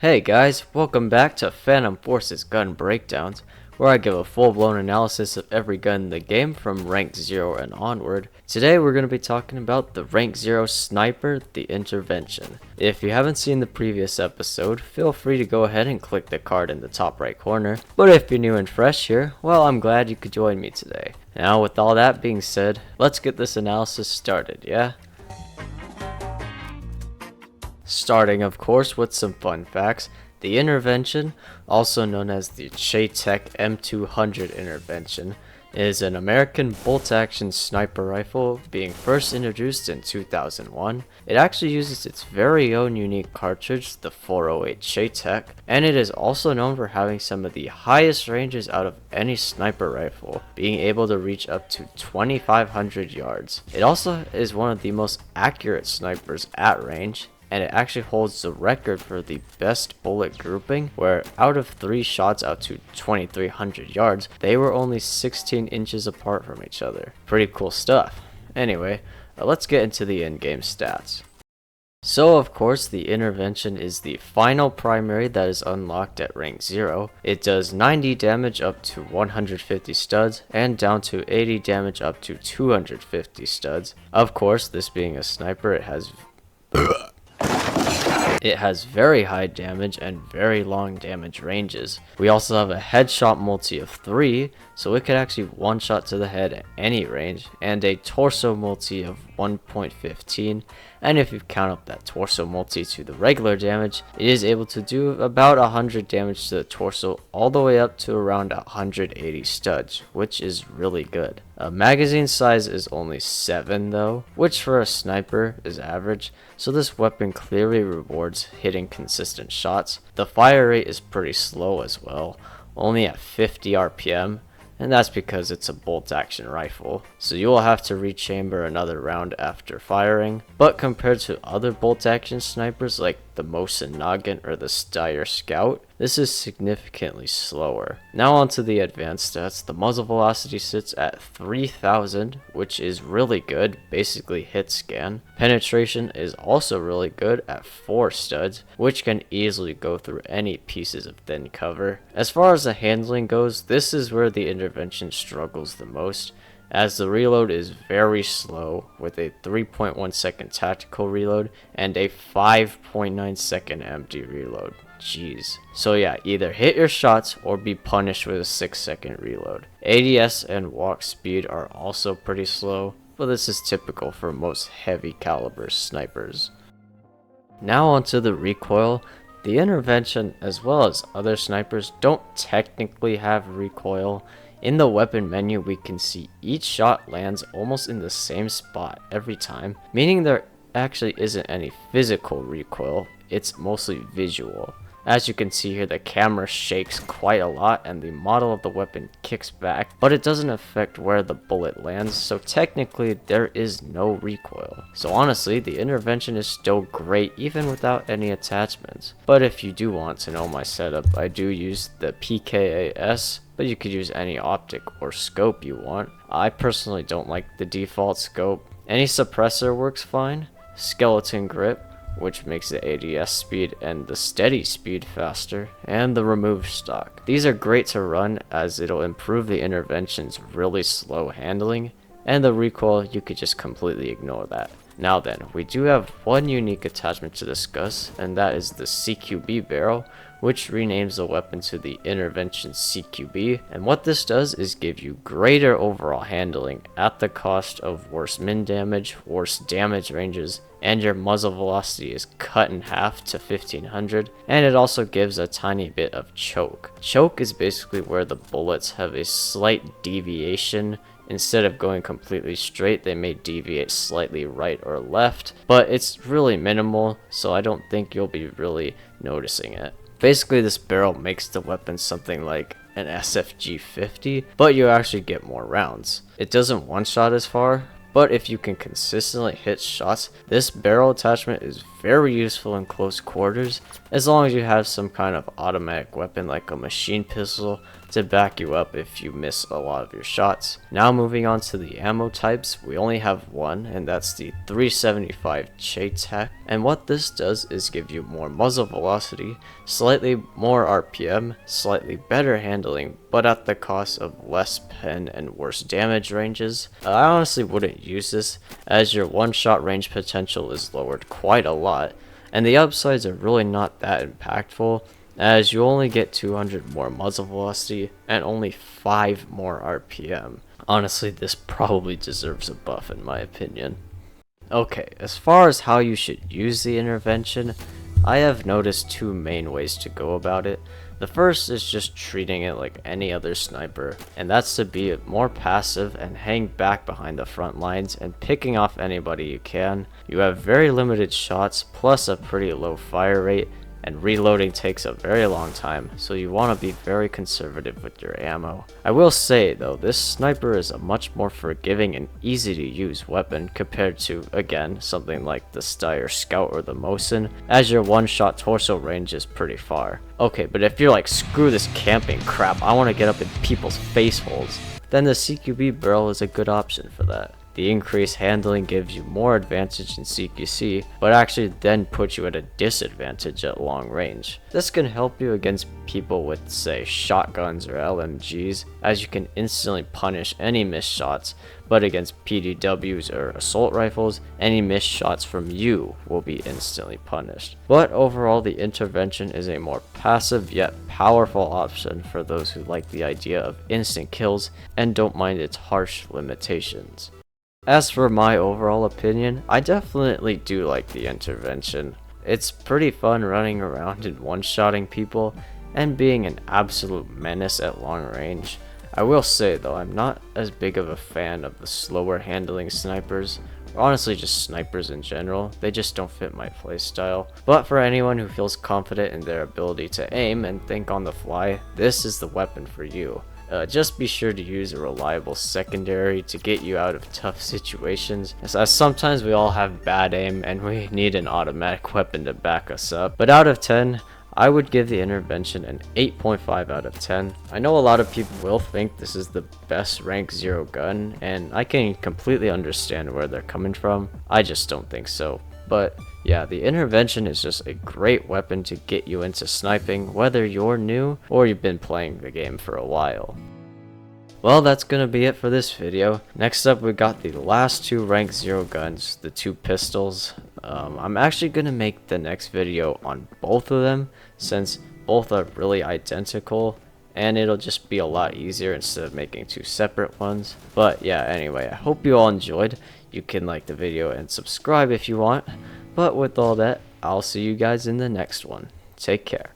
Hey guys, welcome back to Phantom Forces Gun Breakdowns, where I give a full-blown analysis of every gun in the game from rank 0 and onward. Today we're going to be talking about the rank 0 sniper, the intervention. If you haven't seen the previous episode, feel free to go ahead and click the card in the top right corner. But if you're new and fresh here, well, I'm glad you could join me today. Now with all that being said, let's get this analysis started, yeah? Starting of course with some fun facts, the intervention, also known as the Chaytek M200 intervention, is an American bolt-action sniper rifle being first introduced in 2001. It actually uses its very own unique cartridge, the 408 Chaytek, and it is also known for having some of the highest ranges out of any sniper rifle, being able to reach up to 2,500 yards. It also is one of the most accurate snipers at range, and it actually holds the record for the best bullet grouping, where out of 3 shots out to 2,300 yards, they were only 16 inches apart from each other. Pretty cool stuff. Anyway, let's get into the in-game stats. So of course the intervention is the final primary that is unlocked at rank 0. It does 90 damage up to 150 studs and down to 80 damage up to 250 studs. Of course, this being a sniper, it has very high damage and very long damage ranges. We also have a headshot multi of 3, so it could actually one-shot to the head at any range, and a torso multi of 1.15, and if you count up that torso multi to the regular damage, it is able to do about 100 damage to the torso all the way up to around 180 studs, which is really good. Magazine size is only 7 though, which for a sniper is average, so this weapon clearly rewards hitting consistent shots. The fire rate is pretty slow as well, only at 50 RPM, and that's because it's a bolt action rifle, so you will have to rechamber another round after firing. But compared to other bolt action snipers like the Mosin Nagant or the Steyr Scout, this is significantly slower. Now onto the advanced stats. The muzzle velocity sits at 3,000, which is really good, basically hit scan. Penetration is also really good at 4 studs, which can easily go through any pieces of thin cover. As far as the handling goes, this is where the intervention struggles the most, as the reload is very slow with a 3.1 second tactical reload and a 5.9 second empty reload. Jeez. So yeah, either hit your shots or be punished with a 6-second reload. ADS and walk speed are also pretty slow, but this is typical for most heavy caliber snipers. Now onto the recoil. The intervention, as well as other snipers, don't technically have recoil. In the weapon menu, we can see each shot lands almost in the same spot every time, meaning there actually isn't any physical recoil, it's mostly visual. As you can see here, the camera shakes quite a lot and the model of the weapon kicks back, but it doesn't affect where the bullet lands, so technically there is no recoil. So honestly, the intervention is still great even without any attachments. But if you do want to know my setup, I do use the PKAS, but you could use any optic or scope you want. I personally don't like the default scope. Any suppressor works fine. Skeleton grip, which makes the ADS speed and the steady speed faster, and the remove stock. These are great to run as it'll improve the intervention's really slow handling, and the recoil, you could just completely ignore that. Now then, we do have one unique attachment to discuss, and that is the CQB barrel, which renames the weapon to the intervention CQB, and what this does is give you greater overall handling at the cost of worse min damage, worse damage ranges, and your muzzle velocity is cut in half to 1500, and it also gives a tiny bit of choke. Choke is basically where the bullets have a slight deviation. Instead of going completely straight, they may deviate slightly right or left, but it's really minimal, so I don't think you'll be really noticing it. Basically, this barrel makes the weapon something like an SFG 50, but you actually get more rounds. It doesn't one-shot as far, but if you can consistently hit shots, this barrel attachment is very useful in close quarters, as long as you have some kind of automatic weapon like a machine pistol to back you up if you miss a lot of your shots. Now moving on to the ammo types, we only have one, and that's the 375 J-Tac, and what this does is give you more muzzle velocity, slightly more RPM, slightly better handling, but at the cost of less pen and worse damage ranges. I honestly wouldn't use this, as your one-shot range potential is lowered quite a lot, and the upsides are really not that impactful, as you only get 200 more muzzle velocity and only 5 more RPM. Honestly, this probably deserves a buff in my opinion. Okay, as far as how you should use the intervention, I have noticed two main ways to go about it. The first is just treating it like any other sniper, and that's to be more passive and hang back behind the front lines and picking off anybody you can. You have very limited shots plus a pretty low fire rate, and reloading takes a very long time, so you want to be very conservative with your ammo. I will say though, this sniper is a much more forgiving and easy to use weapon compared to, again, something like the Steyr Scout or the Mosin, as your one-shot torso range is pretty far. Okay, but if you're like, screw this camping crap, I want to get up in people's face holes, then the CQB barrel is a good option for that. The increased handling gives you more advantage in CQC, but actually then puts you at a disadvantage at long range. This can help you against people with, say, shotguns or LMGs, as you can instantly punish any missed shots, but against PDWs or assault rifles, any missed shots from you will be instantly punished. But overall, the intervention is a more passive yet powerful option for those who like the idea of instant kills and don't mind its harsh limitations. As for my overall opinion, I definitely do like the intervention. It's pretty fun running around and one-shotting people and being an absolute menace at long range. I will say though, I'm not as big of a fan of the slower handling snipers, or honestly just snipers in general. They just don't fit my playstyle. But for anyone who feels confident in their ability to aim and think on the fly, this is the weapon for you. Just be sure to use a reliable secondary to get you out of tough situations, as sometimes we all have bad aim and we need an automatic weapon to back us up. But out of 10, I would give the intervention an 8.5 out of 10. I know a lot of people will think this is the best rank 0 gun, and I can completely understand where they're coming from. I just don't think so. But yeah, the intervention is just a great weapon to get you into sniping, whether you're new or you've been playing the game for a while. Well, that's gonna be it for this video. Next up, we got the last two rank 0 guns, the two pistols. I'm actually gonna make the next video on both of them, since both are really identical, and it'll just be a lot easier instead of making two separate ones. But yeah, anyway, I hope you all enjoyed. You can like the video and subscribe if you want. But with all that, I'll see you guys in the next one. Take care.